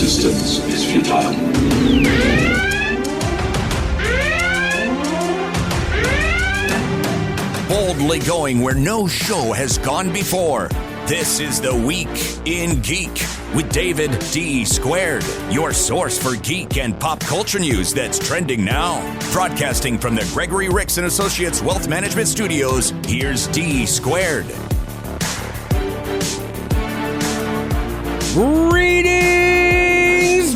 resistance is futile. Boldly going where no show has gone before. This is The Week in Geek with David D. Squared, your source for geek and pop culture news that's trending now. Broadcasting from the Gregory Ricks & Associates Wealth Management Studios, here's D. Squared. Greetings,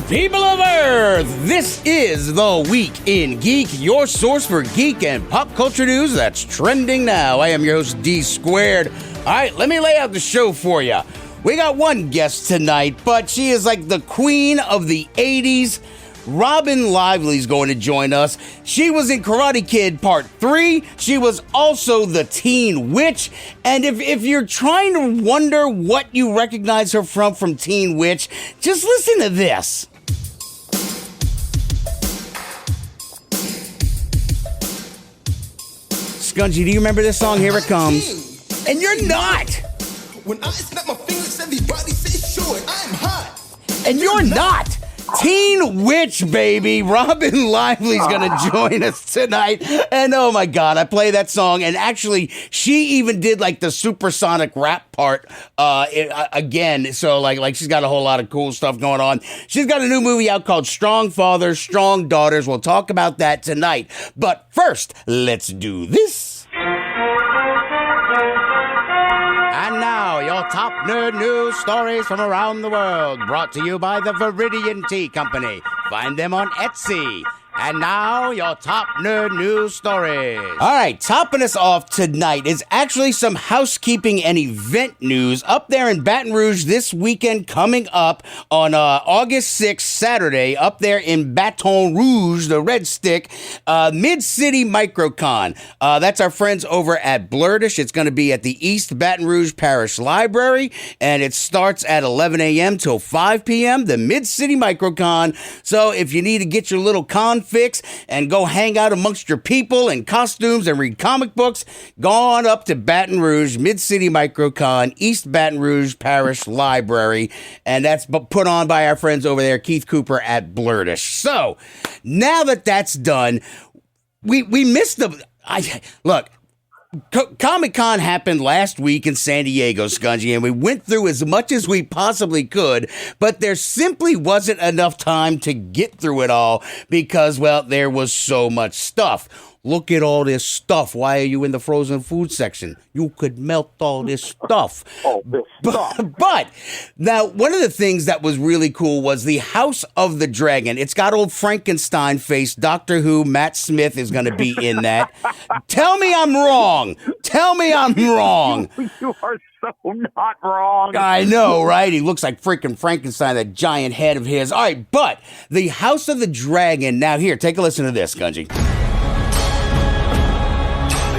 people of Earth! This is The Week in Geek, your source for geek and pop culture news that's trending now. I am your host, D. Squared. All right, let me lay out the show for you. We got one guest tonight, but she is like the queen of the 80s. Robyn Lively is going to join us. She was in Karate Kid Part 3. She was also the Teen Witch. And if you're trying to wonder what you recognize her from Teen Witch, just listen to this. Scungy, do you remember this song? Here it comes. And you're not. When I snap my fingers, everybody says sure, I'm hot. And you're not. Teen Witch, baby. Robyn Lively's going to join us tonight. And oh my God, I play that song. And actually, she even did like the supersonic rap part again. So like she's got a whole lot of cool stuff going on. She's got a new movie out called Strong Fathers, Strong Daughters. We'll talk about that tonight. But first, let's do this. And now, your top nerd news stories from around the world, brought to you by the Viridian Tea Company. Find them on Etsy. And now, your top nerd news stories. All right, topping us off tonight is actually some housekeeping and event news up there in Baton Rouge this weekend coming up on August 6th, Saturday, up there in Baton Rouge, the Red Stick, Mid-City Microcon. That's our friends over at Blurtish. It's going to be at the East Baton Rouge Parish Library, and it starts at 11 a.m. till 5 p.m., the Mid-City Microcon. So if you need to get your little con fix and go hang out amongst your people in costumes and read comic books, go on up to Baton Rouge, Mid-City Microcon, East Baton Rouge Parish Library, and that's put on by our friends over there, Keith Cooper at Blurtish. So, now that that's done, we missed the... Look, Comic-Con happened last week in San Diego, Scungy, and we went through as much as we possibly could, but there simply wasn't enough time to get through it all because, well, there was so much stuff. Look at all this stuff. Why are you in the frozen food section? You could melt all this stuff. But now, one of the things that was really cool was the House of the Dragon. It's got old Frankenstein face. Doctor Who, Matt Smith is going to be in that. Tell me I'm wrong. Tell me I'm wrong. You are so not wrong. I know, right? He looks like freaking Frankenstein, that giant head of his. All right, but the House of the Dragon. Now, here, take a listen to this, Gunji.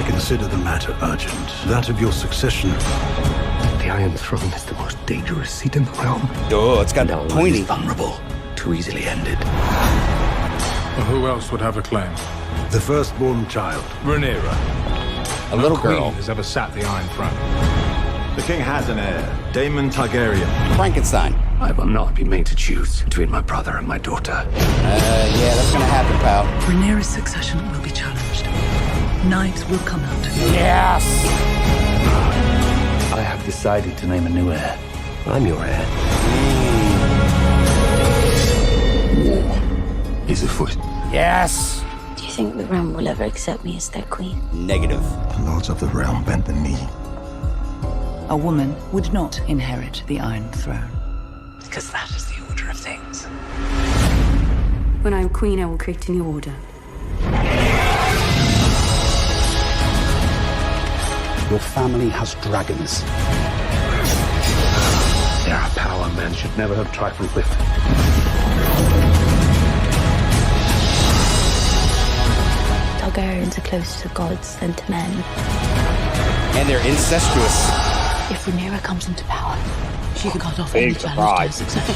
Consider the matter urgent, that of your succession. The Iron Throne is the most dangerous seat in the realm. Oh, it's got no pointy. Vulnerable, too easily ended. Well, who else would have a claim? The firstborn child, Rhaenyra. A little girl has ever sat the Iron Throne. The king has an heir, Daemon Targaryen. Frankenstein. I will not be made to choose between my brother and my daughter. Yeah, that's gonna happen, pal. Rhaenyra's succession will be challenged. Knives will come out. Yes! I have decided to name a new heir. I'm your heir. War is afoot. Yes! Do you think the realm will ever accept me as their queen? Negative. The lords of the realm bent the knee. A woman would not inherit the Iron Throne. Because that is the order of things. When I'm queen, I will create a new order. Your family has dragons. They are a power man should never have trifled with. Targaryens are closer to gods than to men. And they're incestuous. If Rhaenyra comes into power, she can cut off Big any challenge to her surprise. succession.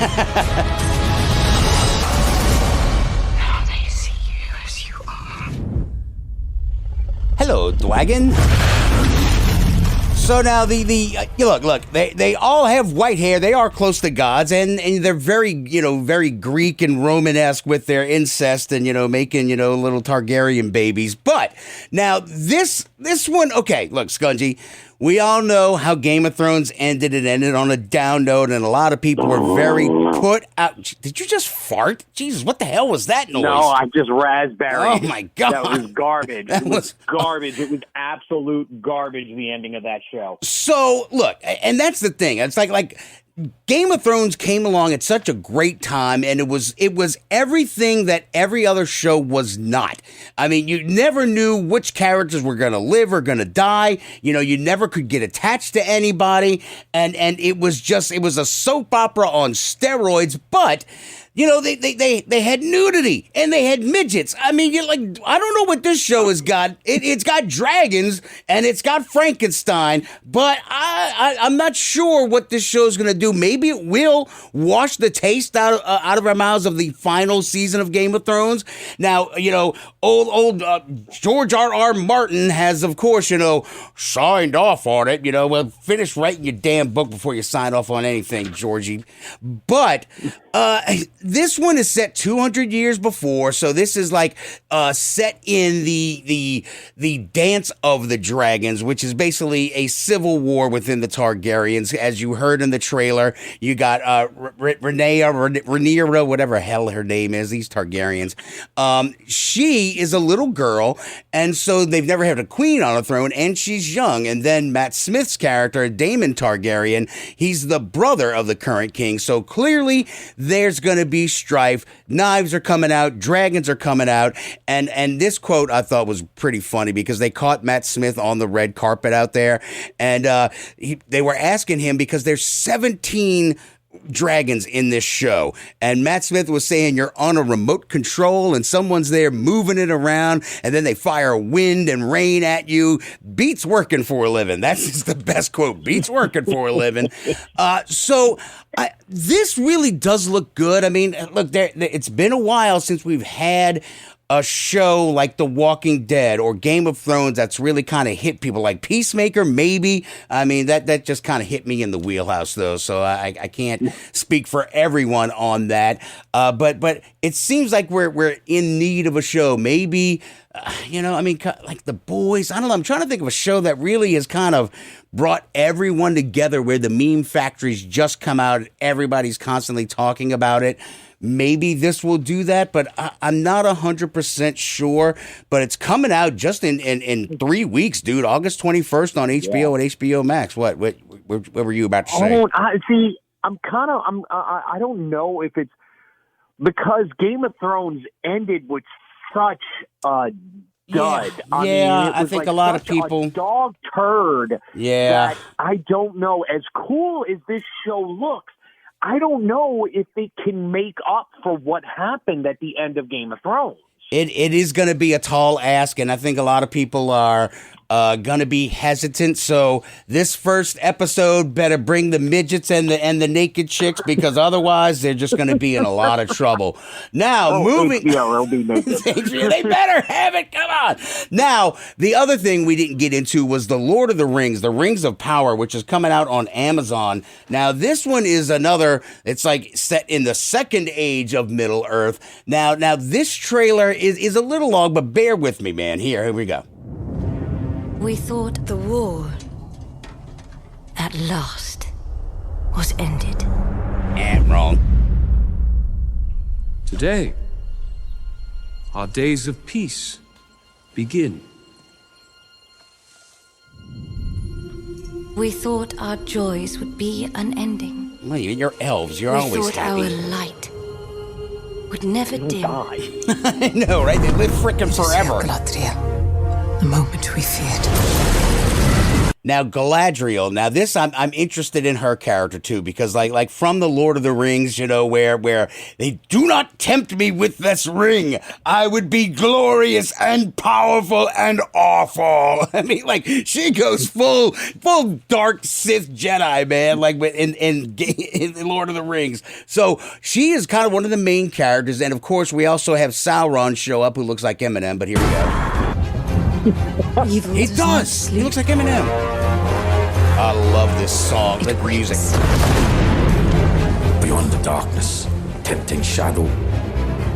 Now they see you as you are. Hello, Dwagon. So now look, they all have white hair. They are close to gods, and they're very, very Greek and Romanesque with their incest and, making, little Targaryen babies. But now this one, okay, look, Scungy, we all know how Game of Thrones ended. It ended on a down note, and a lot of people were very put out. Did you just fart? Jesus, what the hell was that noise? No, I just raspberry. Oh, my God. That was garbage. It was garbage. It was absolute garbage, the ending of that show. So, look, and that's the thing. It's like Game of Thrones came along at such a great time, and it was everything that every other show was not. I mean, you never knew which characters were going to live or going to die. You never could get attached to anybody, and it was a soap opera on steroids, but they had nudity and they had midgets. I mean, I don't know what this show has got. It's got dragons and it's got Frankenstein, but I'm not sure what this show is going to do. Maybe it will wash the taste out of our mouths of the final season of Game of Thrones. Now, old George R.R. Martin has, of course, signed off on it. Well, finish writing your damn book before you sign off on anything, Georgie. But this one is set 200 years before, so this is like set in the dance of the dragons, which is basically a civil war within the Targaryens. As you heard in the trailer, you got Rhaenyra, whatever hell her name is, these Targaryens. She is a little girl, and so they've never had a queen on a throne, and she's young. And then Matt Smith's character, Daemon Targaryen, he's the brother of the current king, so clearly there's going to be strife. Knives are coming out, dragons are coming out, and this quote I thought was pretty funny because they caught Matt Smith on the red carpet out there, and they were asking him because there's 17 dragons in this show, and Matt Smith was saying you're on a remote control and someone's there moving it around, and then they fire wind and rain at you. Beats working for a living. That's just the best quote. Beats working for a living. This really does look good. I mean, look, it's been a while since we've had a show like The Walking Dead or Game of Thrones that's really kind of hit people. Like Peacemaker, maybe. I mean, that just kind of hit me in the wheelhouse, though, so I can't speak for everyone on that. But it seems like we're in need of a show. Maybe, like The Boys. I don't know. I'm trying to think of a show that really has kind of brought everyone together where the meme factories just come out. Everybody's constantly talking about it. Maybe this will do that, but I'm not 100% sure. But it's coming out just in 3 weeks, dude. August 21st on HBO and HBO Max. What were you about to say? I don't know if it's because Game of Thrones ended with such a dud. I think a lot of people a dog turd. Yeah, that I don't know. As cool as this show looks, I don't know if it can make up for what happened at the end of Game of Thrones. It is going to be a tall ask, and I think a lot of people are going to be hesitant. So this first episode better bring the midgets and the naked chicks, because otherwise they're just going to be in a lot of trouble. Now, moving... HBO will be naked. They better have it. Come on. Now, the other thing we didn't get into was The Lord of the Rings, The Rings of Power, which is coming out on Amazon. Now, this one is another... It's like set in the second age of Middle Earth. Now this trailer is a little long, but bear with me, man. Here we go. We thought the war, at last, was ended. Wrong. Today, our days of peace begin. We thought our joys would be unending. Well, you're elves. You're always We thought happy. our light would never dim. I know, right? They live frickin' forever. The moment we feared. Now, Galadriel. Now, this I'm interested in her character too, because like from the Lord of the Rings, where they do not tempt me with this ring. I would be glorious and powerful and awful. I mean, like she goes full dark Sith Jedi, man. Like in Lord of the Rings. So she is kind of one of the main characters, and of course we also have Sauron show up, who looks like Eminem. But here we go. He does. He looks like Eminem. I love this song. The music. Beyond the darkness, tempting shadow,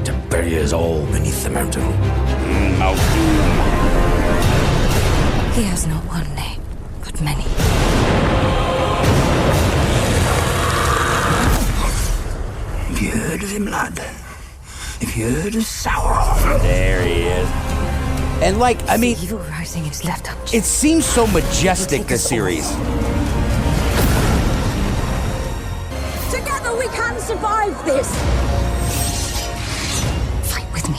to bury us all beneath the mountain. Mount Doom. He has not one name, but many. Have you heard of him, lad? Have you heard of Sauron? There he is. And I mean, Evil rising is left up. it seems so majestic, this series. Together we can survive this. Fight with me.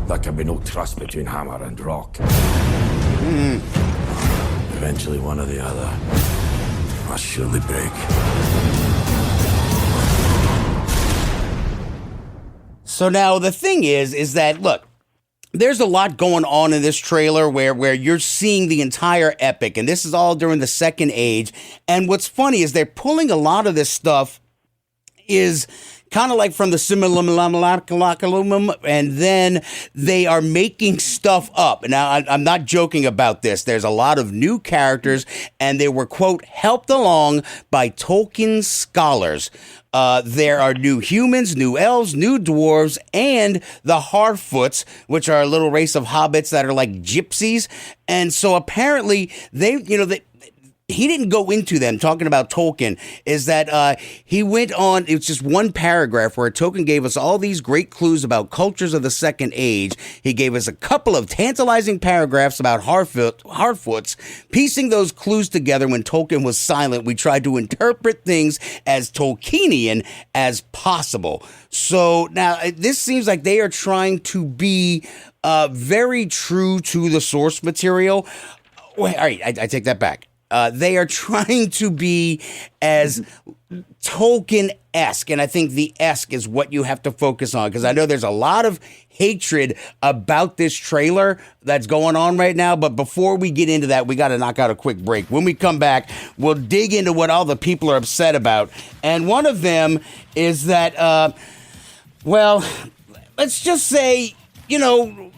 There can be no trust between hammer and rock. Eventually, one or the other must surely break. So now the thing is that, look, there's a lot going on in this trailer where you're seeing the entire epic, and this is all during the Second Age. And what's funny is they're pulling a lot of this stuff is kind of like from the Simulacrum, and then they are making stuff up. Now, I'm not joking about this. There's a lot of new characters, and they were, quote, helped along by Tolkien scholars. There are new humans, new elves, new dwarves, and the Harfoots, which are a little race of hobbits that are like gypsies. And so apparently he didn't go into them talking about Tolkien, is that he went on, it's just one paragraph where Tolkien gave us all these great clues about cultures of the Second Age. He gave us a couple of tantalizing paragraphs about Harfoots. Piecing those clues together when Tolkien was silent, we tried to interpret things as Tolkienian as possible. So now this seems like they are trying to be very true to the source material. Wait, all right, I take that back. They are trying to be as Tolkien-esque, and I think the esque is what you have to focus on, because I know there's a lot of hatred about this trailer that's going on right now, but before we get into that, we got to knock out a quick break. When we come back, we'll dig into what all the people are upset about, and one of them is that, let's just say,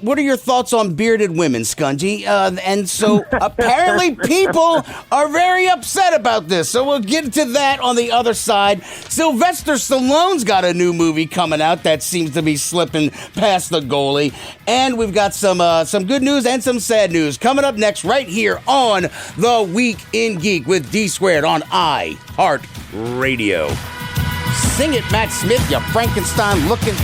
what are your thoughts on bearded women, Scungy? And so apparently people are very upset about this. So we'll get to that on the other side. Sylvester Stallone's got a new movie coming out that seems to be slipping past the goalie. And we've got some good news and some sad news coming up next right here on The Week in Geek with D Squared on iHeartRadio. Sing it, Matt Smith, you Frankenstein looking...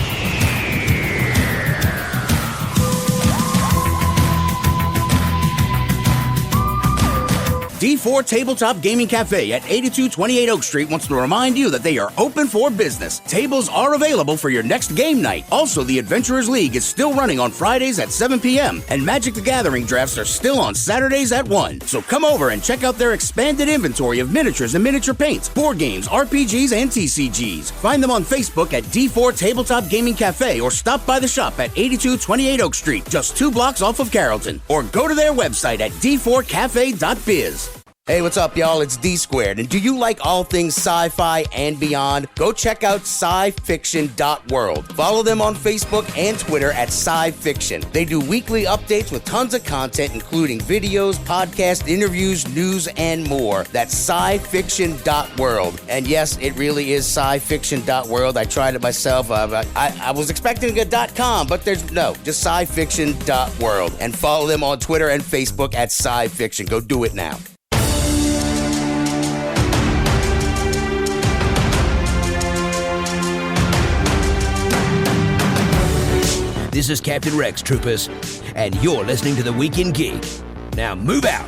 D4 Tabletop Gaming Cafe at 8228 Oak Street wants to remind you that they are open for business. Tables are available for your next game night. Also, the Adventurers League is still running on Fridays at 7 p.m. and Magic the Gathering drafts are still on Saturdays at 1. So come over and check out their expanded inventory of miniatures and miniature paints, board games, RPGs, and TCGs. Find them on Facebook at D4 Tabletop Gaming Cafe or stop by the shop at 8228 Oak Street, just 2 blocks off of Carrollton. Or go to their website at d4cafe.biz. Hey, what's up, y'all? It's D Squared. And do you like all things sci-fi and beyond? Go check out scifiction.world. Follow them on Facebook and Twitter at scifiction. They do weekly updates with tons of content, including videos, podcasts, interviews, news, and more. That's scifiction.world. And yes, it really is scifiction.world. I tried it myself. I was expecting a .com, but there's no, just scifiction.world. And follow them on Twitter and Facebook at scifiction. Go do it now. This is Captain Rex, troopers, and you're listening to The Week in Geek. Now move out.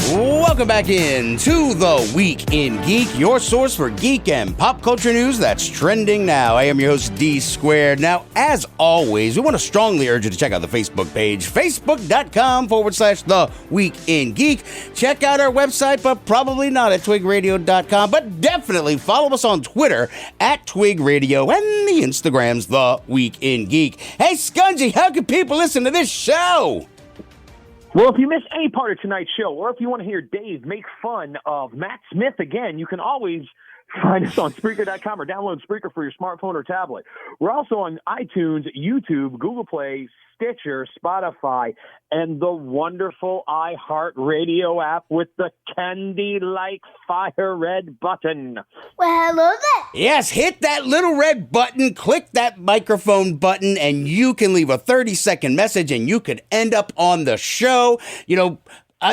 Welcome back in to The Week in Geek, your source for geek and pop culture news that's trending now. I am your host, D Squared. Now, as always, we want to strongly urge you to check out the Facebook page, facebook.com/The Week in Geek. Check out our website, but probably not at twigradio.com, but definitely follow us on Twitter at Twig Radio and the Instagram's The Week in Geek. Hey, Scungy, how can people listen to this show? Well, if you miss any part of tonight's show, or if you want to hear Dave make fun of Matt Smith again, you can always Find us on Spreaker.com or download Spreaker for your smartphone or tablet. We're also on iTunes, YouTube, Google Play, Stitcher, Spotify, and the wonderful iHeartRadio app with the candy-like fire red button. Well, hello there. Yes, hit that little red button, click that microphone button, and you can leave a 30-second message, and you could end up on the show.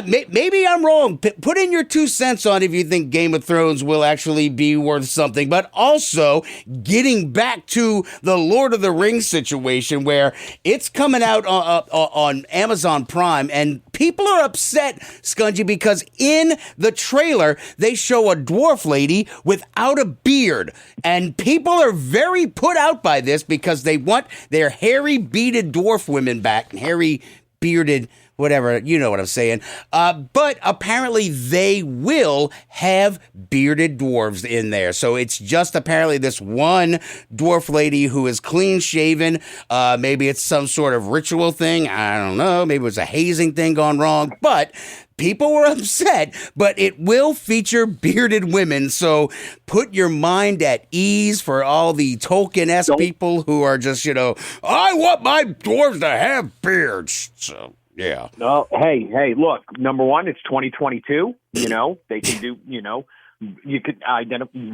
Maybe I'm wrong. Put in your 2 cents on if you think Game of Thrones will actually be worth something. But also, getting back to the Lord of the Rings situation where it's coming out on Amazon Prime, and people are upset, Scungy, because in the trailer, they show a dwarf lady without a beard. And people are very put out by this because they want their hairy, bearded dwarf women back, and hairy, bearded whatever, you know what I'm saying. But apparently they will have bearded dwarves in there. So it's just apparently this one dwarf lady who is clean shaven. Maybe it's some sort of ritual thing. I don't know. Maybe it was a hazing thing gone wrong. But people were upset, but it will feature bearded women. So put your mind at ease for all the Tolkien-esque people who are just, I want my dwarves to have beards. So yeah. No, hey, look, number one, it's 2022. They can do, you could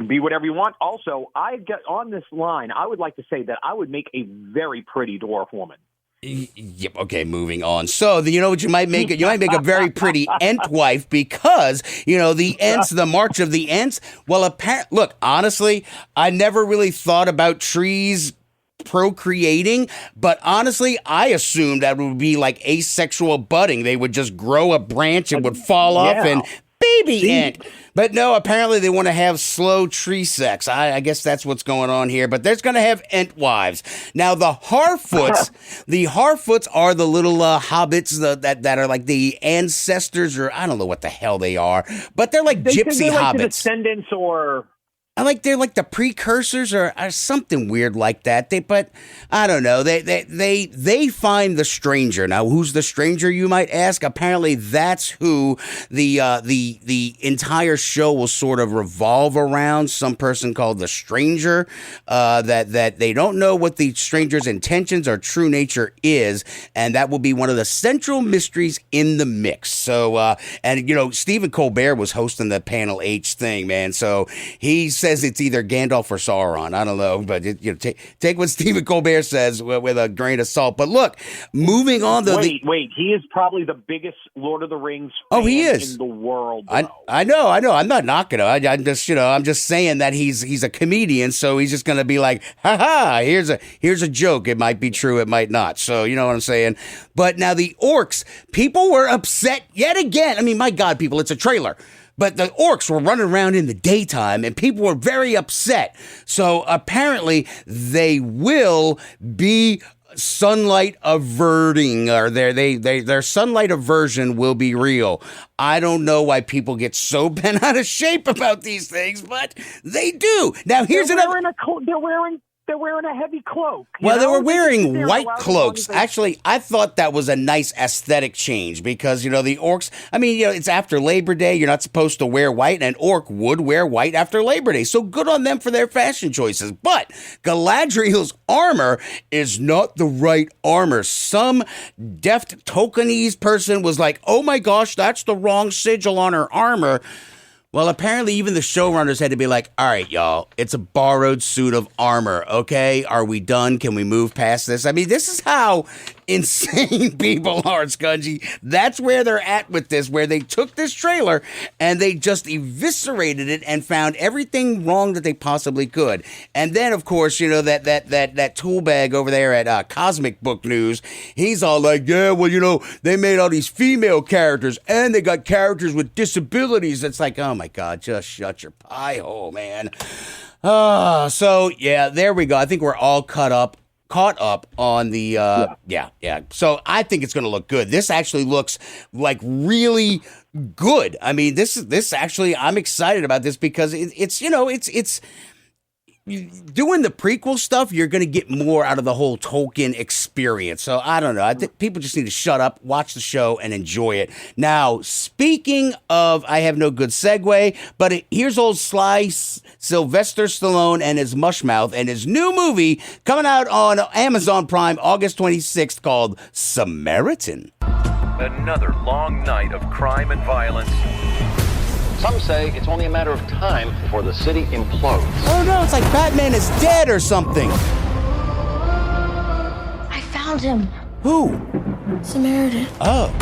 be whatever you want. Also, I get on this line, I would like to say that I would make a very pretty dwarf woman. Yep. Okay. Moving on. So you know what you might make? You might make a very pretty Ent wife because the Ents, the March of the Ents. Well, look, honestly, I never really thought about trees procreating, but honestly, I assumed that it would be like asexual budding. They would just grow a branch and would fall off and baby Ent. But no, apparently they want to have slow tree sex. I guess that's what's going on here. But there's going to have Ent wives. Now, the Harfoots are the little hobbits that are like the ancestors, or I don't know what the hell they are, but they're like gypsy hobbits. The descendants or... They're like the precursors or something weird like that. But I don't know. They find the stranger. Now, who's the stranger, you might ask? Apparently, that's who the entire show will sort of revolve around. Some person called the stranger. That they don't know what the stranger's intentions or true nature is, and that will be one of the central mysteries in the mix. So, Stephen Colbert was hosting the Panel H thing, man. So he says it's either Gandalf or Sauron. I don't know, but take what Stephen Colbert says with a grain of salt. But look, moving on to wait, he is probably the biggest Lord of the Rings fan in the world. I know. I'm not knocking him. I'm just saying that he's a comedian, so he's just gonna be like, here's a joke. It might be true, it might not. So you know what I'm saying. But now the orcs, people were upset yet again. I mean, my God, people, it's a trailer. But the orcs were running around in the daytime, and people were very upset. So apparently, they will be sunlight averting, or their sunlight aversion will be real. I don't know why people get so bent out of shape about these things, but they do. Now, here's They're wearing a heavy cloak. Well, they were wearing white cloaks. Actually, I thought that was a nice aesthetic change because, the orcs, it's after Labor Day. You're not supposed to wear white, and an orc would wear white after Labor Day. So good on them for their fashion choices. But Galadriel's armor is not the right armor. Some deft Tolkienese person was like, oh my gosh, that's the wrong sigil on her armor. Well, apparently even the showrunners had to be like, all right, y'all, it's a borrowed suit of armor, okay? Are we done? Can we move past this? This is how insane people are, Scungy. That's where they're at with this, where they took this trailer and they just eviscerated it and found everything wrong that they possibly could. And then, of course, that tool bag over there at Cosmic Book News, he's all like, yeah, well, they made all these female characters and they got characters with disabilities. It's like, oh my God, just shut your pie hole, man. So yeah, there we go. I think we're all caught up on the yeah. So I think it's going to look good. This actually looks like really good. This actually, I'm excited about this because it's doing the prequel stuff, you're going to get more out of the whole Tolkien experience. So I don't know. I think people just need to shut up, watch the show, and enjoy it. Now, speaking of, I have no good segue, but here's old Sly Sylvester Stallone and his mushmouth and his new movie coming out on Amazon Prime August 26th called Samaritan. Another long night of crime and violence. Some say it's only a matter of time before the city implodes. Oh no, it's like Batman is dead or something. I found him. Who? Samaritan. Oh.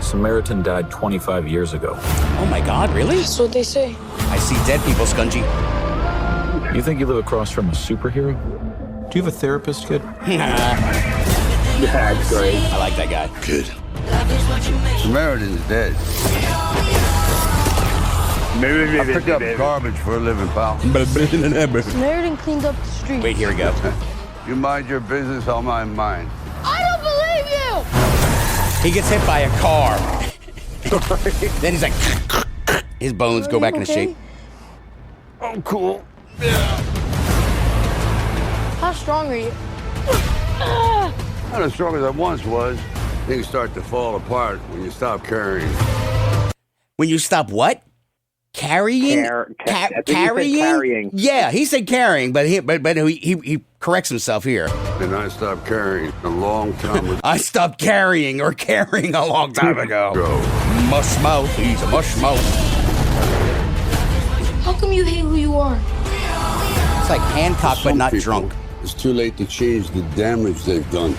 Samaritan died 25 years ago. Oh my God, really? That's what they say. I see dead people, Scungy. You think you live across from a superhero? Do you have a therapist, kid? That's great. I like that guy. Kid. Samaritan's dead. I pick up garbage for a living, pal. Samaritan cleaned up the street. Wait, here we go. You mind your business, I'll mind mine. I don't believe you! He gets hit by a car. Then he's like, his bones go back into shape. I'm cool. How strong are you? Not as strong as I once was. Things start to fall apart when you stop carrying. When you stop what? Carrying? Carrying? Yeah, he said carrying, but he corrects himself here. And I stopped carrying a long time ago. I stopped carrying or carrying a long time ago. Mush mouth. He's a mush mouth. How come you hate who you are? It's like Hancock, but not drunk. It's too late to change the damage they've done.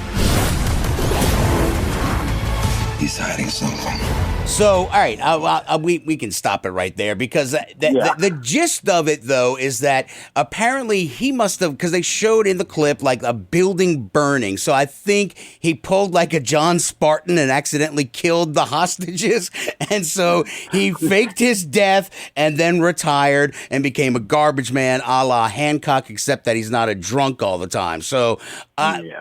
He's hiding something. So, all right, we can stop it right there because the gist of it, though, is that apparently he must have, because they showed in the clip like a building burning. So I think he pulled like a John Spartan and accidentally killed the hostages. And so he faked his death and then retired and became a garbage man a la Hancock, except that he's not a drunk all the time. So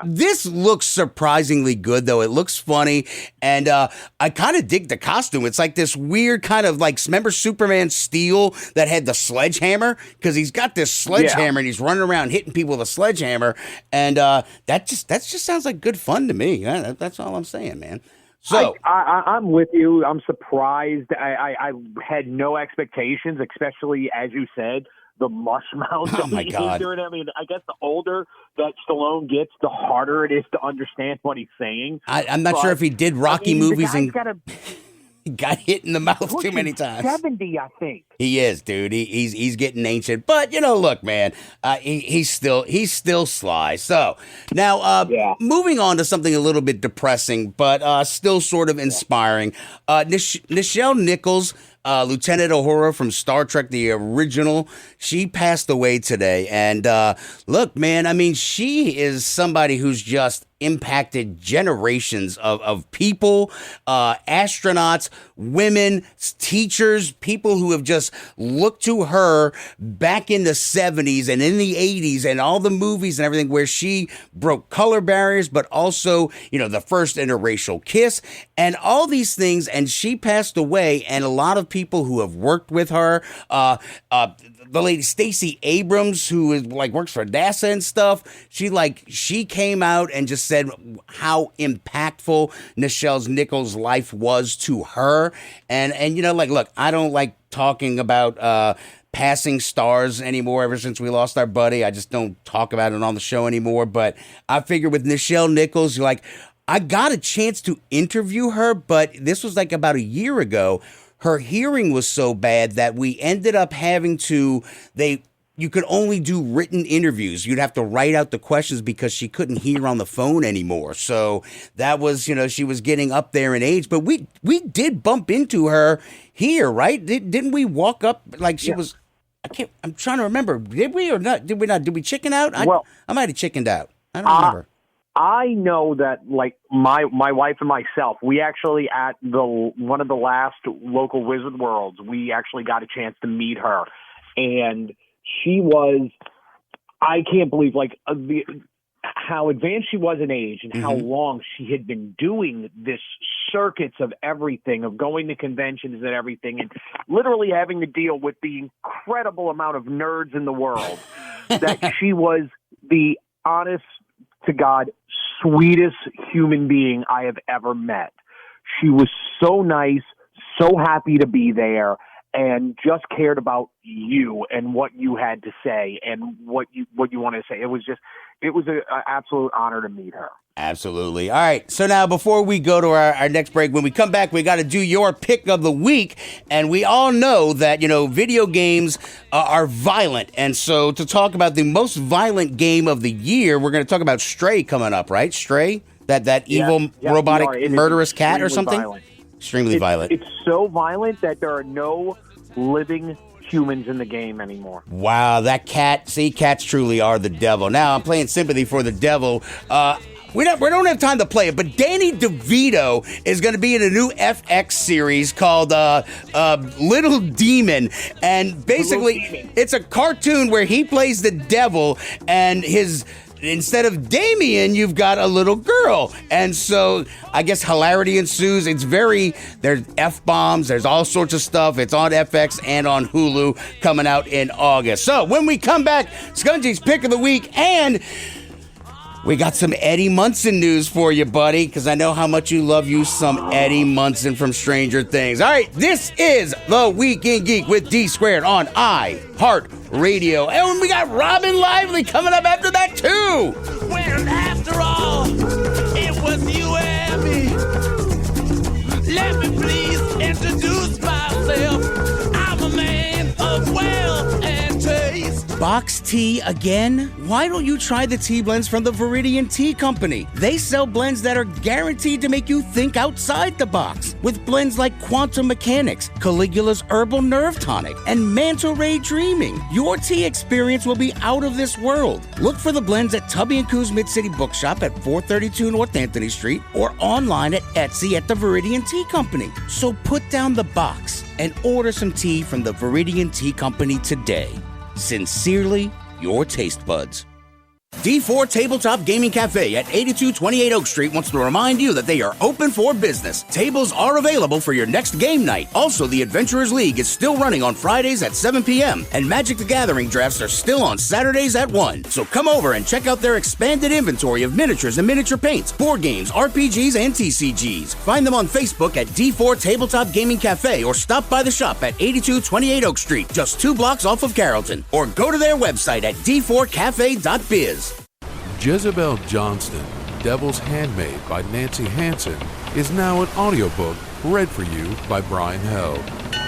this looks surprisingly good, though. It looks funny. And I kind of dig the costume. It's like this weird kind of like, remember Superman Steel that had the sledgehammer? Because he's got this sledgehammer and he's running around hitting people with a sledgehammer. And that just sounds like good fun to me. That's all I'm saying, man. So I'm with you. I'm surprised. I had no expectations, especially as you said, the mush mouth. Oh my God! I mean, I guess the older that Stallone gets, the harder it is to understand what he's saying. I'm not sure if he did Rocky movies and he got hit in the mouth too many times. 70, I think. He is, dude. He's getting ancient. But look, man, he's still sly. So now, moving on to something a little bit depressing, but still sort of inspiring. Nichelle Nichols, Lieutenant Uhura from Star Trek, the original, she passed away today. And look, man, I mean, she is somebody who's just impacted generations of people, astronauts, women, teachers, people who have just looked to her back in the 70s and in the 80s and all the movies and everything where she broke color barriers, but also, the first interracial kiss and all these things. And she passed away, and a lot of people who have worked with her, the lady Stacey Abrams, who is works for NASA and stuff, she came out and just said how impactful Nichelle Nichols' life was to her. And look, I don't like talking about passing stars anymore ever since we lost our buddy. I just don't talk about it on the show anymore. But I figure with Nichelle Nichols, I got a chance to interview her, but this was about a year ago. Her hearing was so bad that we ended up having to, you could only do written interviews. You'd have to write out the questions because she couldn't hear on the phone anymore. So that was, she was getting up there in age, but we did bump into her here, right? Didn't we walk up she was, I'm trying to remember. Did we or not? Did we not? Did we chicken out? I might have chickened out. I don't remember. I know that my wife and myself, we actually at one of the last local Wizard Worlds, we actually got a chance to meet her, and she was, I can't believe how advanced she was in age and how long she had been doing this circuits of everything, of going to conventions and everything, and literally having to deal with the incredible amount of nerds in the world. that she was the honest to God, sweetest human being I have ever met. She was so nice, so happy to be there, and just cared about you and what you had to say and what you wanted to say. It was an absolute honor to meet her. Absolutely. All right. So now before we go to our next break, when we come back, we got to do your pick of the week. And we all know that, video games are violent. And so to talk about the most violent game of the year, we're going to talk about Stray coming up, right? Stray? That evil robotic murderous cat or something? Violent. Extremely violent. It's so violent that there are no living humans in the game anymore. Wow, that cat. See, cats truly are the devil. Now I'm playing Sympathy for the Devil. We don't have time to play it, but Danny DeVito is going to be in a new FX series called Little Demon, and basically it's a cartoon where he plays the devil, and instead of Damien, you've got a little girl. And so I guess hilarity ensues. There's F-bombs, there's all sorts of stuff. It's on FX and on Hulu coming out in August. So when we come back, Scungy's pick of the week, and we got some Eddie Munson news for you, buddy, because I know how much you love you some Eddie Munson from Stranger Things. All right, this is The Weekend Geek with D Squared on iHeartRadio. And we got Robyn Lively coming up after that, too. Well, after all, it was you and me. Let me please introduce myself. I'm a man of wealth and taste. Box tea again? Why don't you try the tea blends from the Viridian Tea Company? They sell blends that are guaranteed to make you think outside the box. With blends like Quantum Mechanics, Caligula's Herbal Nerve Tonic, and Manta Ray Dreaming, your tea experience will be out of this world. Look for the blends at Tubby & Coos Mid-City Bookshop at 432 North Anthony Street or online at Etsy at the Viridian Tea Company. So put down the box and order some tea from the Viridian Tea Company today. Sincerely, your taste buds. D4 Tabletop Gaming Cafe at 8228 Oak Street wants to remind you that they are open for business. Tables are available for your next game night. Also, the Adventurers League is still running on Fridays at 7 p.m. and Magic the Gathering drafts are still on Saturdays at 1. So come over and check out their expanded inventory of miniatures and miniature paints, board games, RPGs, and TCGs. Find them on Facebook at D4 Tabletop Gaming Cafe or stop by the shop at 8228 Oak Street, just 2 blocks off of Carrollton. Or go to their website at d4cafe.biz. Jezebel Johnston, Devil's Handmaid by Nancy Hansen, is now an audiobook read for you by Brian Held.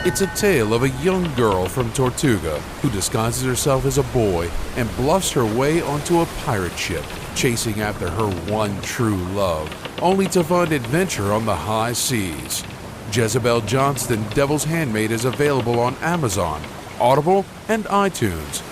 It's a tale of a young girl from Tortuga who disguises herself as a boy and bluffs her way onto a pirate ship, chasing after her one true love, only to find adventure on the high seas. Jezebel Johnston, Devil's Handmaid is available on Amazon, Audible, and iTunes.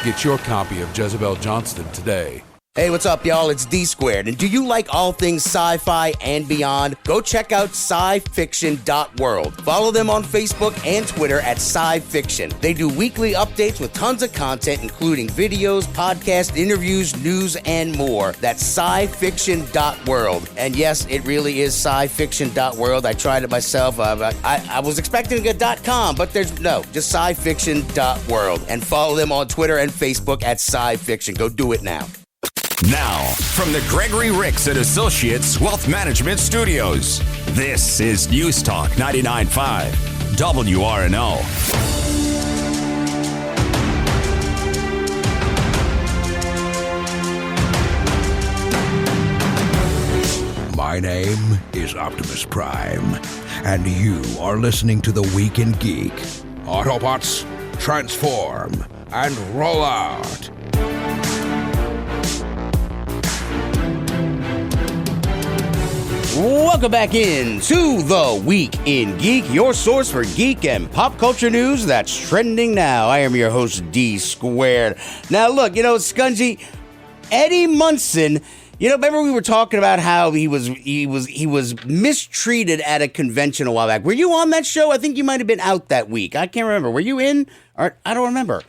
Get your copy of Jezebel Johnston today. Hey, what's up, y'all? It's D Squared. And do you like all things sci-fi and beyond? Go check out scifiction.world. Follow them on Facebook and Twitter at scifiction. They do weekly updates with tons of content, including videos, podcasts, interviews, news, and more. That's scifiction.world. And yes, it really is scifiction.world. I tried it myself. I was expecting a .com, but there's no, just scifiction.world. And follow them on Twitter and Facebook at scifiction. Go do it now. Now, from the Gregory Ricks and Associates Wealth Management Studios, this is News Talk 99.5 WRNO. My name is Optimus Prime, and you are listening to The Weekend Geek. Autobots, transform and roll out. Welcome back in to The Week in Geek, your source for geek and pop culture news that's trending now. I am your host, D Squared. Now, look, Scungy, Eddie Munson, remember we were talking about how he was mistreated at a convention a while back. Were you on that show? I think you might have been out that week. I can't remember. Were you in? Or I don't remember.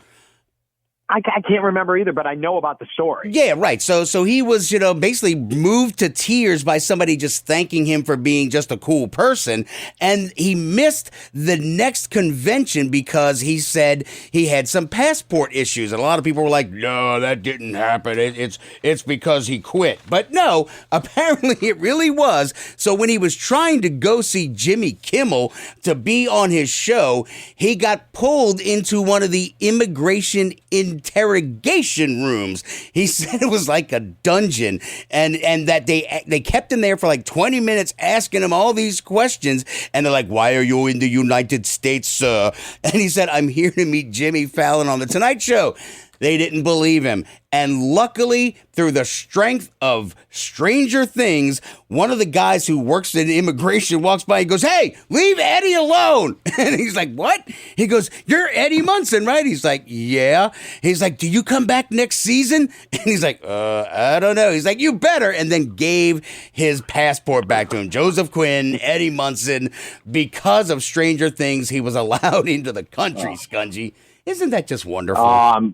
I can't remember either, but I know about the story. Yeah, right. So he was, basically moved to tears by somebody just thanking him for being just a cool person. And he missed the next convention because he said he had some passport issues. And a lot of people were like, no, that didn't happen. It's because he quit. But no, apparently it really was. So when he was trying to go see Jimmy Kimmel to be on his show, he got pulled into one of the immigration interrogation rooms. He said it was like a dungeon, and that they kept him there for like 20 minutes asking him all these questions, and they're like, why are you in the United States, sir? And he said, I'm here to meet Jimmy Fallon on the Tonight Show. They didn't believe him. And luckily, through the strength of Stranger Things, one of the guys who works in immigration walks by and goes, hey, leave Eddie alone. And he's like, what? He goes, you're Eddie Munson, right? He's like, yeah. He's like, do you come back next season? And he's like, I don't know. He's like, you better. And then gave his passport back to him. Joseph Quinn, Eddie Munson. Because of Stranger Things, he was allowed into the country, Scungy. Isn't that just wonderful?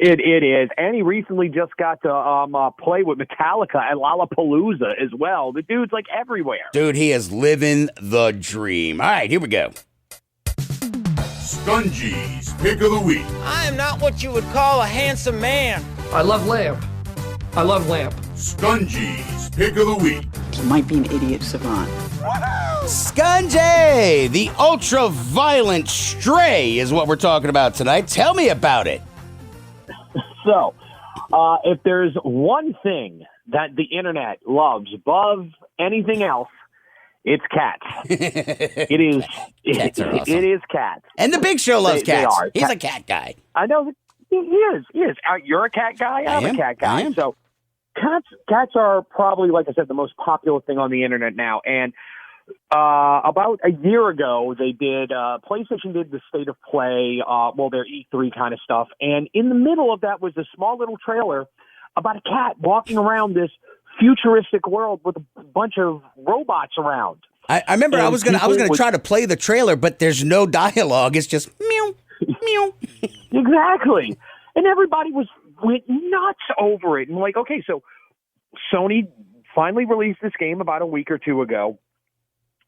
It is, and he recently just got to play with Metallica at Lollapalooza as well. The dude's like everywhere. Dude, he is living the dream. All right, here we go. Scungy's Pick of the Week. I am not what you would call a handsome man. I love lamp. Scungy's Pick of the Week. He might be an idiot savant. Scungy, the ultra-violent stray is what we're talking about tonight. Tell me about it. So, if there's one thing that the internet loves above anything else, it's cats. It is. Cats are awesome. It is cats. And the Big Show loves cats. They are. He's a cat guy. I know. He is. You're a cat guy. I'm a cat guy. So, cats are probably, like I said, the most popular thing on the internet now. And about a year ago, they did PlayStation did the State of Play, their E3 kind of stuff, and in the middle of that was a small little trailer about a cat walking around this futuristic world with a bunch of robots around. I remember I was gonna try to play the trailer, but there's no dialogue. It's just meow, meow. Exactly, and everybody went nuts over it. And like, okay, so Sony finally released this game about a week or two ago.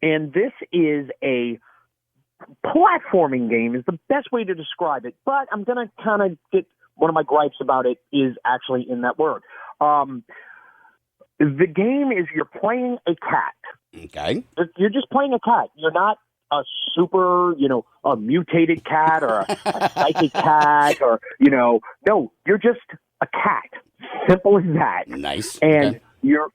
And this is a platforming game is the best way to describe it. But I'm going to kind of get one of my gripes about it is actually in that word. The game is you're playing a cat. Okay. You're just playing a cat. You're not a super, a mutated cat or a psychic cat or, no, you're just a cat. Simple as that. Nice. And you're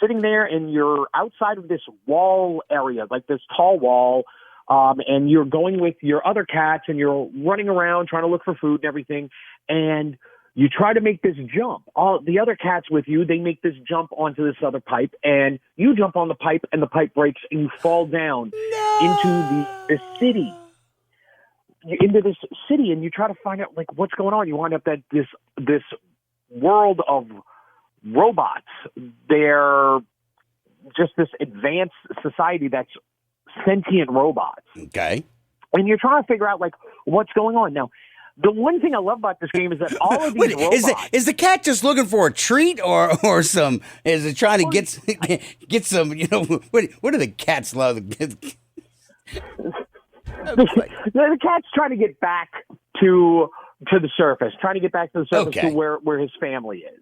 sitting there and you're outside of this wall area, like this tall wall, and you're going with your other cats and you're running around trying to look for food and everything. And you try to make this jump. All the other cats with you, they make this jump onto this other pipe, and you jump on the pipe and the pipe breaks and you fall down into the city. Into this city, and you try to find out like what's going on. You wind up at this world of robots. They're just this advanced society that's sentient robots. Okay. And you're trying to figure out like what's going on. Now, the one thing I love about this game is that all of these robots... Is the cat just looking for a treat or some... Is it trying to get some, what do the cats love? The cat's trying to get back to the surface, trying to get back to the surface to where his family is.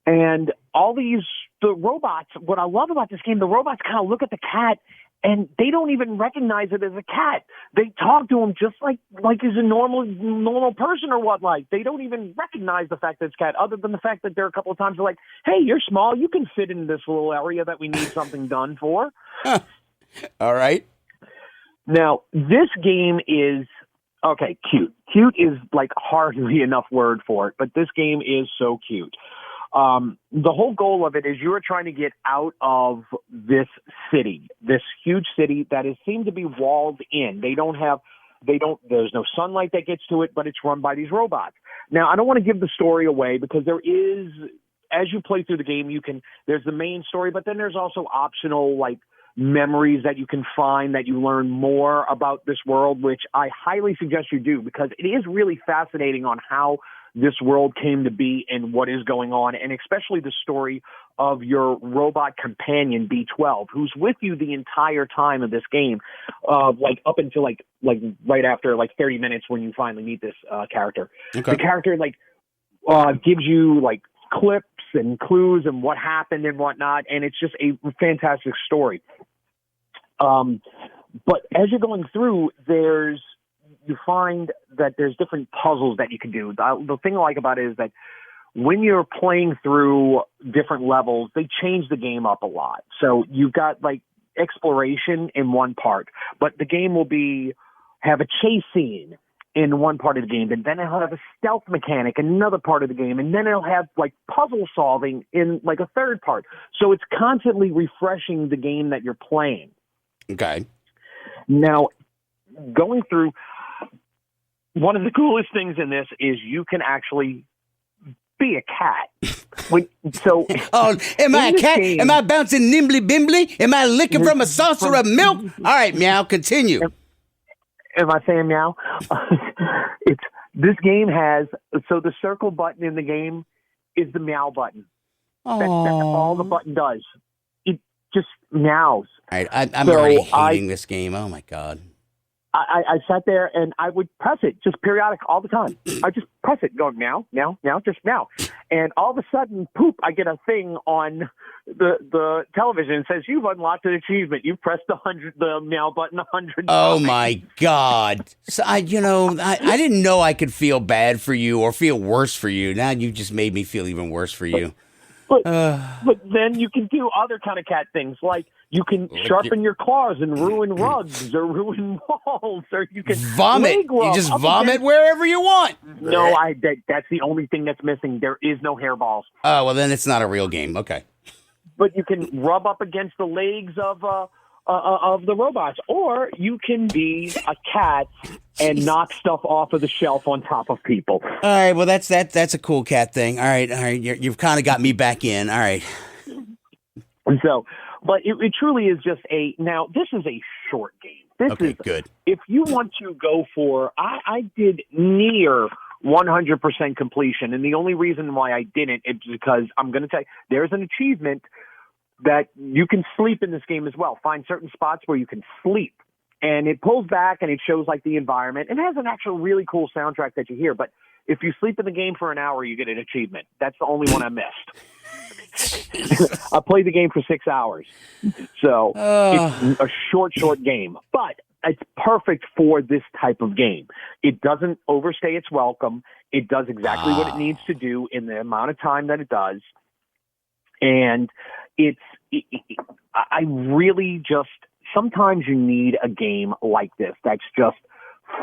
And all the robots, what I love about this game, the robots kind of look at the cat and they don't even recognize it as a cat. They talk to him just like he's a normal person or what, like. They don't even recognize the fact that it's cat, other than the fact that there are a couple of times they're like, hey, you're small. You can fit in this little area that we need something done for. All right. Now, this game is, okay, cute. Cute is like hardly enough word for it, but this game is so cute. The whole goal of it is you are trying to get out of this city, this huge city that is seemed to be walled in. There's no sunlight that gets to it, but it's run by these robots. Now, I don't want to give the story away because there is, as you play through the game, there's the main story, but then there's also optional, like, memories that you can find, that you learn more about this world, which I highly suggest you do, because it is really fascinating on how this world came to be and what is going on, and especially the story of your robot companion, B12, who's with you the entire time of this game, like up until like right after like 30 minutes when you finally meet this character. Okay. The character gives you like clips and clues and what happened and whatnot, and it's just a fantastic story. But as you're going through, you find that there's different puzzles that you can do. The thing I like about it is that when you're playing through different levels, they change the game up a lot. So you've got like exploration in one part, but the game will have a chase scene in one part of the game, and then it'll have a stealth mechanic in another part of the game, and then it'll have like puzzle solving in like a third part. So it's constantly refreshing the game that you're playing. Okay. Now, going through, one of the coolest things in this is you can actually be a cat. Am I a cat? Am I bouncing nimbly bimbly? Am I licking from a saucer of milk? All right, meow, continue. Am I saying meow? This game has, so the circle button in the game is the meow button. That's all the button does. It just meows. All right, I'm already hating this game. Oh, my God. I sat there and I would press it just periodic all the time. I just press it, going meow, meow, meow, just meow. And all of a sudden, poop, I get a thing on the television and says, you've unlocked an achievement. You've pressed the meow button 100 times. Oh, my God. So I didn't know I could feel bad for you or feel worse for you. Now you just made me feel even worse for you. But then you can do other kind of cat things, like you can sharpen your claws and ruin rugs or ruin walls, or you can vomit. You just vomit wherever you want. No, that's the only thing that's missing. There is no hairballs. Oh, well, then it's not a real game. Okay. But you can rub up against the legs of the robots, or you can be a cat and knock stuff off of the shelf on top of people. All right, well, that's a cool cat thing. All right, you've kind of got me back in. All right. And so, but it truly is just now this is a short game. This is good. If you want to go for, I did near 100% completion, and the only reason why I didn't is because I'm going to tell you, there's an achievement that you can sleep in this game as well. Find certain spots where you can sleep. And it pulls back and it shows like the environment. It has an actual really cool soundtrack that you hear. But if you sleep in the game for an hour, you get an achievement. That's the only one I missed. I played the game for 6 hours. So it's a short game. But it's perfect for this type of game. It doesn't overstay its welcome. It does exactly what it needs to do in the amount of time that it does. And I really just, sometimes you need a game like this that's just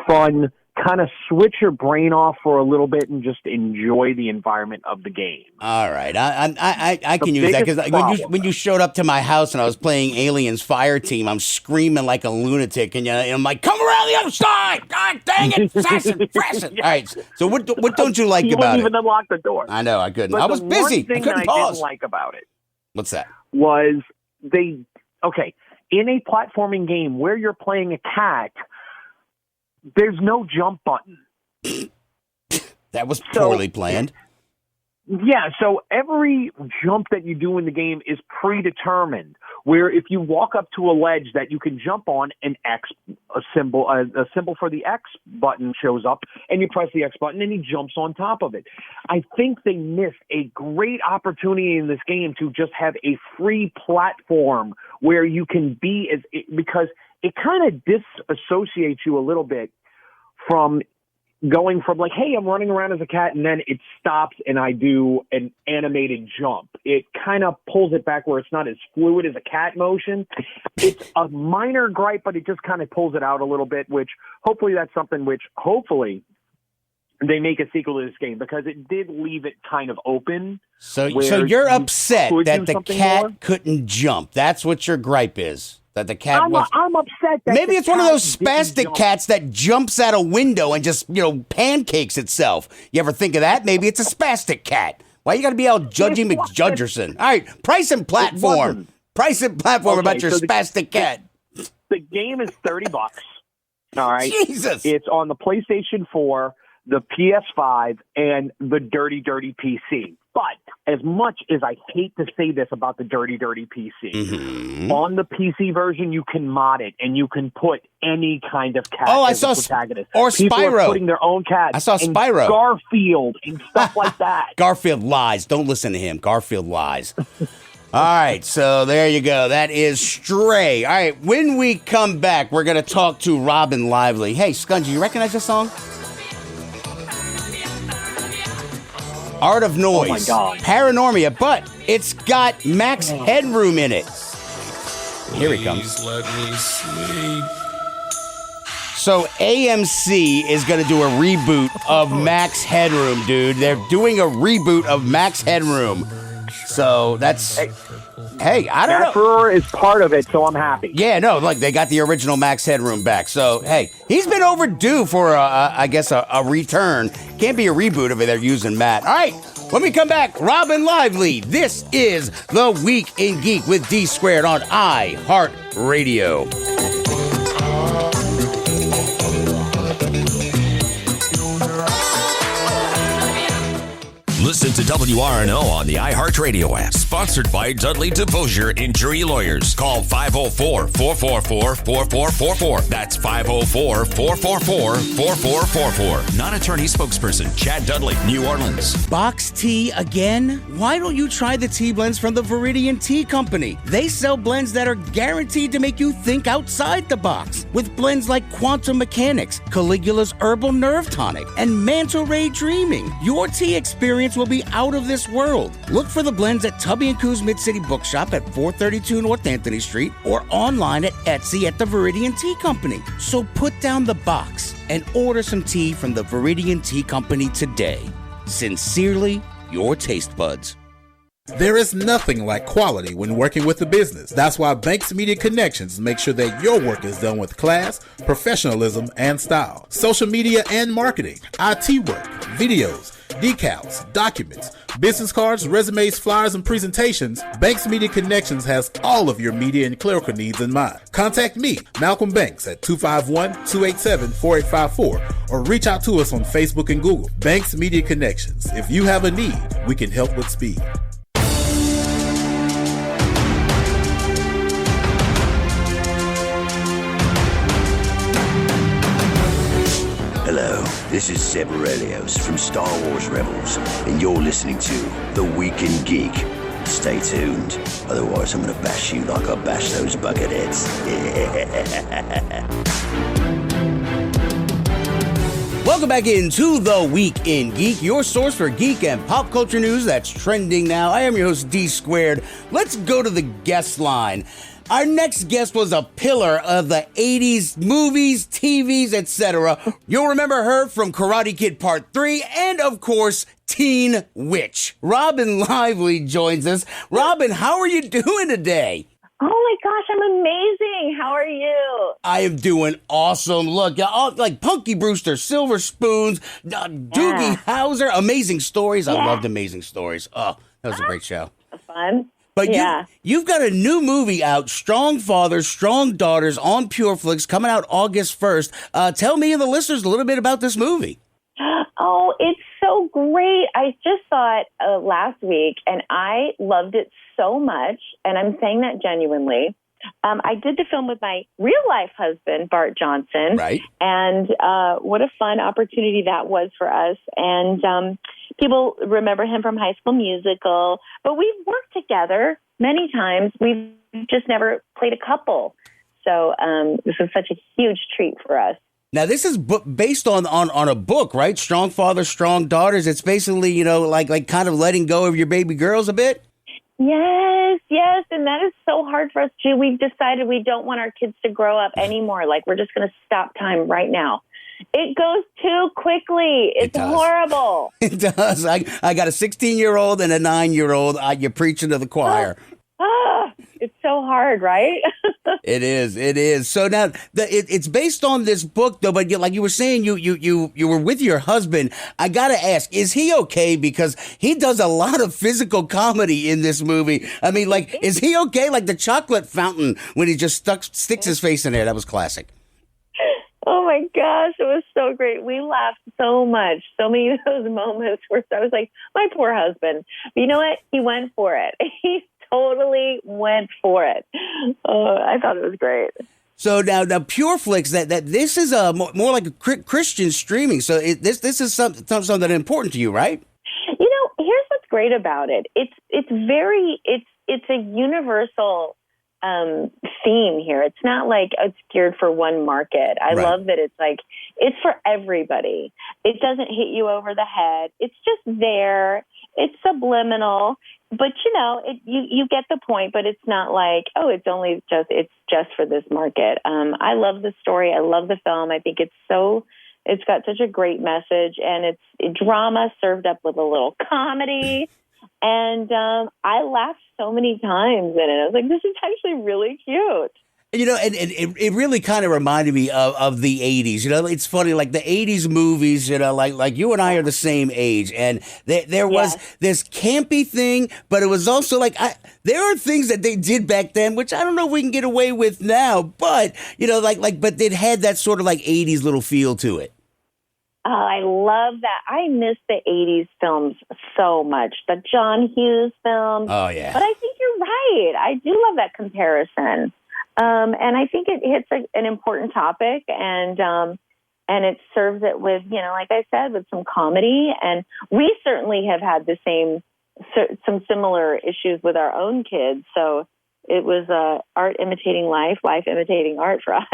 fun, kind of switch your brain off for a little bit and just enjoy the environment of the game. All right. I can use that because when you showed up to my house and I was playing Aliens Fire Team, I'm screaming like a lunatic and I'm like, come around the other side! God dang it! Assassin! All right. So what don't you like about it? You wouldn't even unlock the door. I know, I couldn't. But I was busy. The one thing I couldn't that pause. I didn't like about it What's that? was in a platforming game where you're playing a cat, there's no jump button. That was poorly planned. Yeah, so every jump that you do in the game is predetermined, where if you walk up to a ledge that you can jump on, a symbol for the X button shows up, and you press the X button, and he jumps on top of it. I think they missed a great opportunity in this game to just have a free platform where you can be, because it kind of disassociates you a little bit from going from like, hey, I'm running around as a cat, and then it stops and I do an animated jump. It kind of pulls it back where it's not as fluid as a cat motion. It's a minor gripe, but it just kind of pulls it out a little bit, which hopefully that's something which hopefully they make a sequel to this game, because it did leave it kind of open. So you're upset that the cat couldn't jump. That's what your gripe is. That the cat I'm upset that maybe it's one of those spastic cats that jumps out a window and just, pancakes itself. You ever think of that? Maybe it's a spastic cat. Why you got to be all Judgy McJudgerson? All right, price and platform. Pricing platform about your spastic cat. The game is $30. All right. Jesus. It's on the PlayStation 4, the PS5, and the Dirty PC. But as much as I hate to say this about the Dirty PC, on the PC version, you can mod it and you can put any kind of cat as a protagonist. Or People Spyro. are putting their own cats. I saw Spyro. And Garfield and stuff like that. Garfield lies. Don't listen to him. Garfield lies. All right, so there you go. That is Stray. All right, when we come back, we're going to talk to Robyn Lively. Hey, Scungy, you recognize this song? Art of Noise. Oh, my God. Paranormia, but it's got Max Headroom in it. Here he comes. Let me sleep. So AMC is going to do a reboot of Max Headroom, dude. They're doing a reboot of Max Headroom. So that's... Hey, I don't know. Matt Brewer is part of it, so I'm happy. Yeah, no, like they got the original Max Headroom back. So, hey, he's been overdue for, I guess, a return. Can't be a reboot if they're using Matt. All right, when we come back, Robyn Lively. This is The Week in Geek with D Squared on iHeartRadio. Listen to WRNO on the iHeartRadio app. Sponsored by Dudley DeVosier Injury Lawyers. Call 504-444-4444. That's 504-444-4444. Non-attorney spokesperson Chad Dudley, New Orleans. Box tea again? Why don't you try the tea blends from the Viridian Tea Company? They sell blends that are guaranteed to make you think outside the box. With blends like Quantum Mechanics, Caligula's Herbal Nerve Tonic, and Manta Ray Dreaming. Your tea experience will be out of this world. Look for the blends at Tubby & Coos Mid-City Bookshop at 432 North Anthony Street or online at Etsy at the Viridian Tea Company. So put down the box and order some tea from the Viridian Tea Company today. Sincerely, your taste buds. There is nothing like quality when working with a business. That's why Banks Media Connections make sure that your work is done with class, professionalism, and style. Social media and marketing, IT work, videos, decals, documents, business cards, resumes, flyers, and presentations. Banks Media Connections has all of your media and clerical needs in mind. Contact me, Malcolm Banks, at 251-287-4854 or reach out to us on Facebook and Google. Banks Media Connections. If you have a need, we can help with speed. Hello, this is Seb Aurelios from Star Wars Rebels, and you're listening to The Week in Geek. Stay tuned, otherwise I'm going to bash you like I bash those bucketheads. Welcome back into The Week in Geek, your source for geek and pop culture news that's trending now. I am your host, D Squared. Let's go to the guest line. Our next guest was a pillar of the 80s movies, TVs, etc. You'll remember her from Karate Kid Part 3 and, of course, Teen Witch. Robyn Lively joins us. Robyn, how are you doing today? Oh my gosh, I'm amazing. How are you? I am doing awesome. Look, like Punky Brewster, Silver Spoons, Doogie Howser, amazing stories. I loved Amazing Stories. Oh, that was a great show. Fun. But you've got a new movie out, Strong Fathers, Strong Daughters, on Pure Flix, coming out August 1st. Tell me and the listeners a little bit about this movie. Oh, it's so great. I just saw it last week, and I loved it so much, and I'm saying that genuinely. I did the film with my real-life husband, Bart Johnson. Right. And what a fun opportunity that was for us. And people remember him from High School Musical, but we've worked together many times. We've just never played a couple. So this was such a huge treat for us. Now, this is based on a book, right? Strong Fathers, Strong Daughters. It's basically, like kind of letting go of your baby girls a bit. Yes. And that is so hard for us, too. We've decided we don't want our kids to grow up anymore. Like, we're just going to stop time right now. It goes too quickly. It's horrible. It does. I got a 16-year-old and a 9-year-old. You're preaching to the choir. It's It's so hard, right? It is. So now it's based on this book, though. But like you were saying, you were with your husband. I gotta ask, is he okay? Because he does a lot of physical comedy in this movie. I mean, like, is he okay? Like the chocolate fountain when he just sticks his face in there. That was classic. Oh my gosh, it was so great. We laughed so much. So many of those moments where I was like, my poor husband. But you know what? He went for it. He totally went for it. I thought it was great. So now Pure Flix, that this is more like a Christian streaming. So this is something important to you, right? You know, here's what's great about it. It's a universal theme here. It's not like it's geared for one market. I love that it's for everybody. It doesn't hit you over the head. It's just there. It's subliminal, but you get the point. But it's not like, oh, it's just for this market. I love the story. I love the film. I think it's got such a great message, and it's drama served up with a little comedy. And I laughed so many times in it. I was like, this is actually really cute. You know, and it really kind of reminded me of the 80s. You know, it's funny, like the 80s movies, you know, like you and I are the same age. And there was this campy thing, but it was also like, there are things that they did back then, which I don't know if we can get away with now. But, you know, but it had that sort of like 80s little feel to it. Oh, I love that. I miss the 80s films so much. The John Hughes films. Oh, yeah. But I think you're right. I do love that comparison. And I think it hits an important topic, and it serves it with, like I said, with some comedy. And we certainly have had some similar issues with our own kids. So it was art imitating life imitating art for us.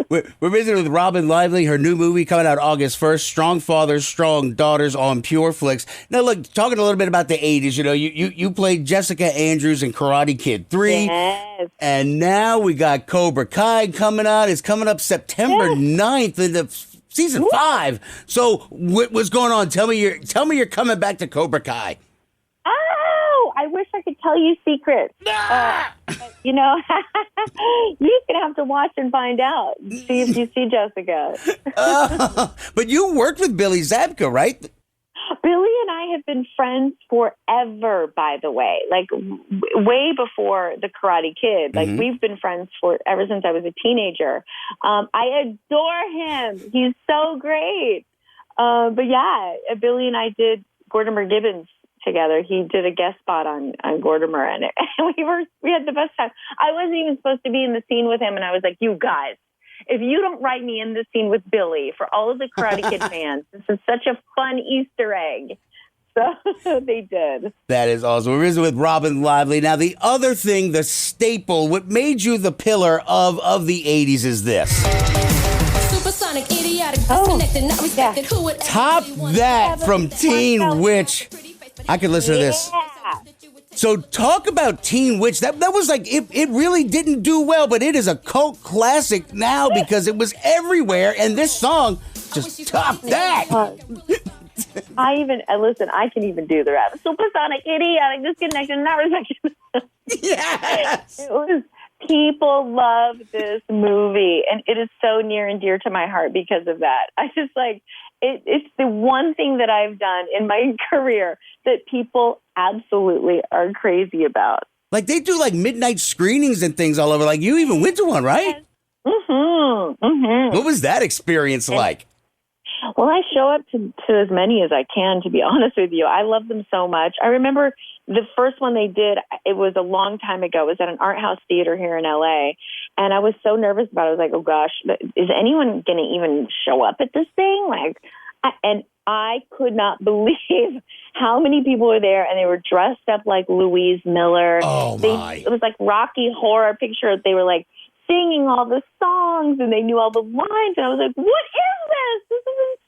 We're visiting with Robyn Lively, her new movie coming out August 1st, Strong Fathers, Strong Daughters on Pure Flix. Now, look, talking a little bit about the 80s, you know, you played Jessica Andrews in Karate Kid 3. Yes. And now we got Cobra Kai coming out. It's coming up September 9th in the season 5. So what's going on? Tell me you're coming back to Cobra Kai. I wish I could tell you secrets. You're going to have to watch and find out. See if you see Jessica. But you worked with Billy Zabka, right? Billy and I have been friends forever, by the way, like way before the Karate Kid. Like we've been friends ever since I was a teenager. I adore him. He's so great. But yeah, Billy and I did Gordimer Gibbons together. He did a guest spot on Gordimer, and we had the best time. I wasn't even supposed to be in the scene with him, and I was like, you guys, if you don't write me in the scene with Billy, for all of the Karate Kid fans, this is such a fun Easter egg. So they did. That is awesome. We're with Robyn Lively. Now, the other thing, the staple, what made you the pillar of the 80s is this. Supersonic, idiotic, disconnected, not respected. Who would top that from Teen Witch? I could listen to this. So talk about Teen Witch. That was like, it really didn't do well, but it is a cult classic now because it was everywhere, and this song just topped that. I can even do the rap. Supersonic, idiotic, disconnected, not respected. Yes! People love this movie, and it is so near and dear to my heart because of that. I just it's the one thing that I've done in my career that people absolutely are crazy about. Like, they do like midnight screenings and things all over. Like, you even went to one, right? What was that experience like? Well, I show up to as many as I can, to be honest with you. I love them so much. I remember the first one they did, it was a long time ago. It was at an art house theater here in L.A., and I was so nervous about it. I was like, oh, gosh, is anyone going to even show up at this thing? And I could not believe how many people were there, and they were dressed up like Louise Miller. Oh, my. It was like Rocky Horror Picture. They were like singing all the songs, and they knew all the lines, and I was like, what is this? This is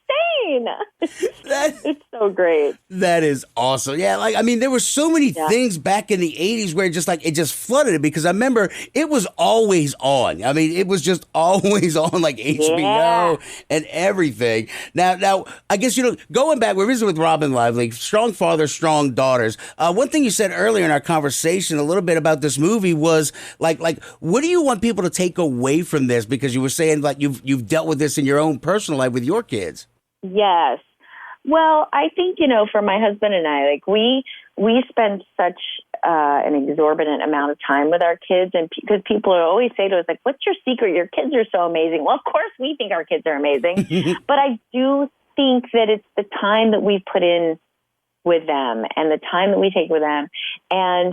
insane. It's so great. That is awesome. Yeah, like, I mean, there were so many things back in the 80s where it just flooded it, because I remember it was always on. I mean, it was just always on, like HBO and everything. Now, I guess, going back, we're visiting with Robyn Lively, strong fathers, strong daughters. One thing you said earlier in our conversation a little bit about this movie was, like, what do you want people to take away from this? Because you were saying, like, you've dealt with this in your own personal life with your kids. Yes. Well, I think, for my husband and I, like, we spend such an exorbitant amount of time with our kids, and because people always say to us, like, what's your secret? Your kids are so amazing. Well, of course we think our kids are amazing, but I do think that it's the time that we put in with them and the time that we take with them. And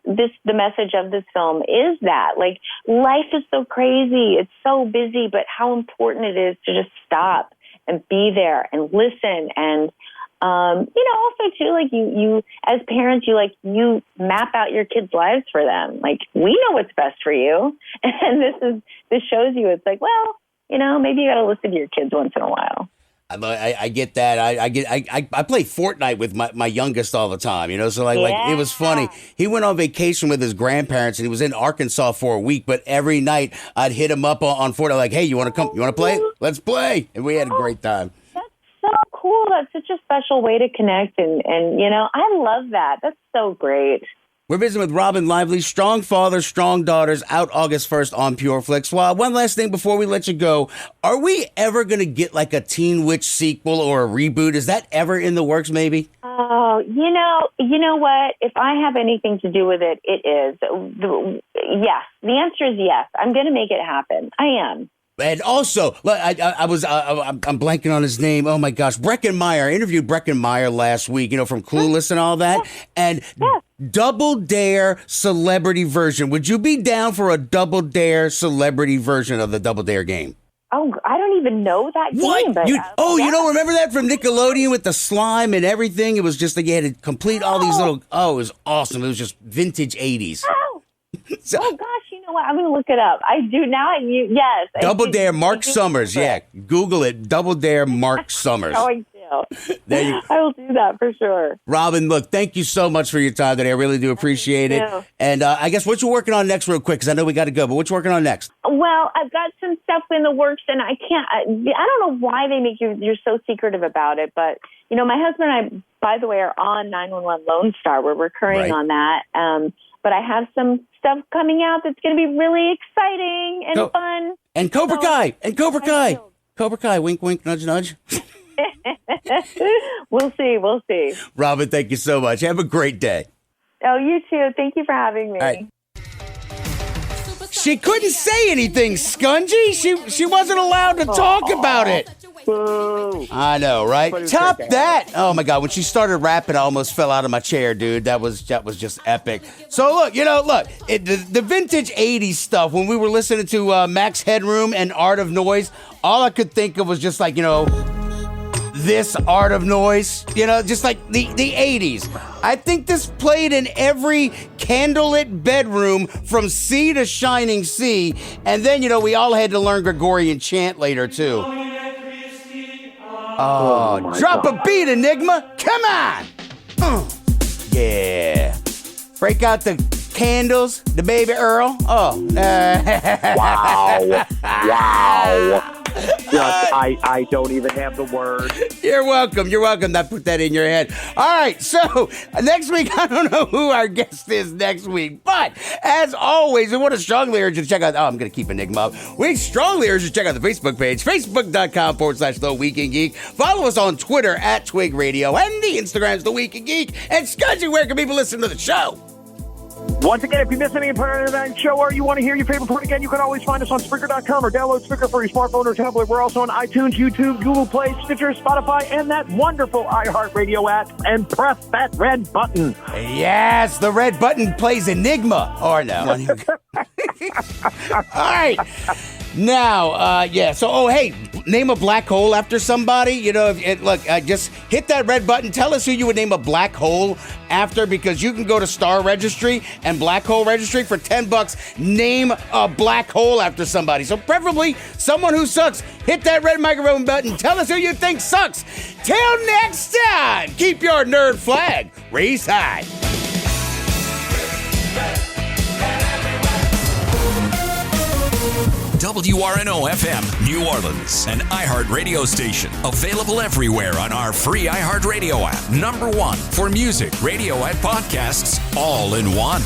the message of this film is that, like, life is so crazy. It's so busy, but how important it is to just stop and be there and listen. And, also too, like, you as parents, you map out your kids' lives for them. Like, we know what's best for you. And this shows you, it's like, well, maybe you got to listen to your kids once in a while. I get that. I play Fortnite with my youngest all the time, so like it was funny. He went on vacation with his grandparents and he was in Arkansas for a week, but every night I'd hit him up on Fortnite, like, hey, you want to come? You want to play? Let's play. And we had a great time. That's so cool. That's such a special way to connect. And I love that. That's so great. We're visiting with Robyn Lively, Strong Fathers, Strong Daughters, out August 1st on Pure Flix. Well, one last thing before we let you go. Are we ever going to get like a Teen Witch sequel or a reboot? Is that ever in the works, maybe? Oh, you know what? If I have anything to do with it, it is. Yes. The answer is yes. I'm going to make it happen. I am. And also, I'm blanking on his name. Oh my gosh, Breckin Meyer. I interviewed Breckin Meyer last week, from Clueless and all that. And Double Dare celebrity version. Would you be down for a Double Dare celebrity version of the Double Dare game? Oh, I don't even know that game. But, you don't remember that from Nickelodeon with the slime and everything? It was just like you had to complete all these little. Oh, it was awesome. It was just vintage 80s. Oh, oh gosh. You know what? I'm going to look it up. I do now. Yes. Double Dare Mark Summers. Yeah. Google it. Double Dare Mark Summers. Oh, I do. I will do that for sure. Robyn, look, thank you so much for your time today. I really do appreciate it. And I guess what you're working on next real quick, because I know we got to go, but what you working on next? Well, I've got some stuff in the works, and I don't know why they make you're so secretive about it, but, my husband and I, by the way, are on 911 Lone Star. We're recurring on that. But I have some stuff coming out that's going to be really exciting and fun. And Cobra Kai. And Cobra Kai. Cobra Kai. Wink, wink, nudge, nudge. We'll see. Robyn, thank you so much. Have a great day. Oh, you too. Thank you for having me. All right. She couldn't say anything, Scungy. She wasn't allowed to talk about it. Boo. I know, right? Top that. Oh, my God. When she started rapping, I almost fell out of my chair, dude. That was just epic. So, look, the vintage 80s stuff, when we were listening to Max Headroom and Art of Noise, all I could think of was just like, this Art of Noise, just like the 80s. I think this played in every candlelit bedroom from sea to shining sea. And then, we all had to learn Gregorian chant later, too. Oh, drop God. A beat, Enigma. Come on. Yeah. Break out the candles, the baby Earl. Oh. Wow. Wow. I don't even have the word. You're welcome. I put that in your head. All right. So next week, I don't know who our guest is next week, but as always, we want to strongly urge you to check out. Oh, I'm going to keep Enigma up. We strongly urge you to check out the Facebook page, facebook.com/The Weekend Geek. Follow us on Twitter @Twig Radio, and the Instagram's The Weekend Geek. And Scudgy, where can people listen to the show? Once again, if you miss any part of that show or you want to hear your favorite part again, you can always find us on Spreaker.com or download Spreaker for your smartphone or tablet. We're also on iTunes, YouTube, Google Play, Stitcher, Spotify, and that wonderful iHeartRadio app. And press that red button. Yes, the red button plays Enigma. Or no. All right. Now, so, hey, name a black hole after somebody. You know, just hit that red button. Tell us who you would name a black hole after, because you can go to Star Registry and Black Hole Registry for $10. Name a black hole after somebody. So preferably someone who sucks. Hit that red microphone button. Tell us who you think sucks. Till next time, keep your nerd flag raised high. WRNO-FM, New Orleans, an iHeart radio station. Available everywhere on our free iHeart Radio app. #1 for music, radio, and podcasts, all in one.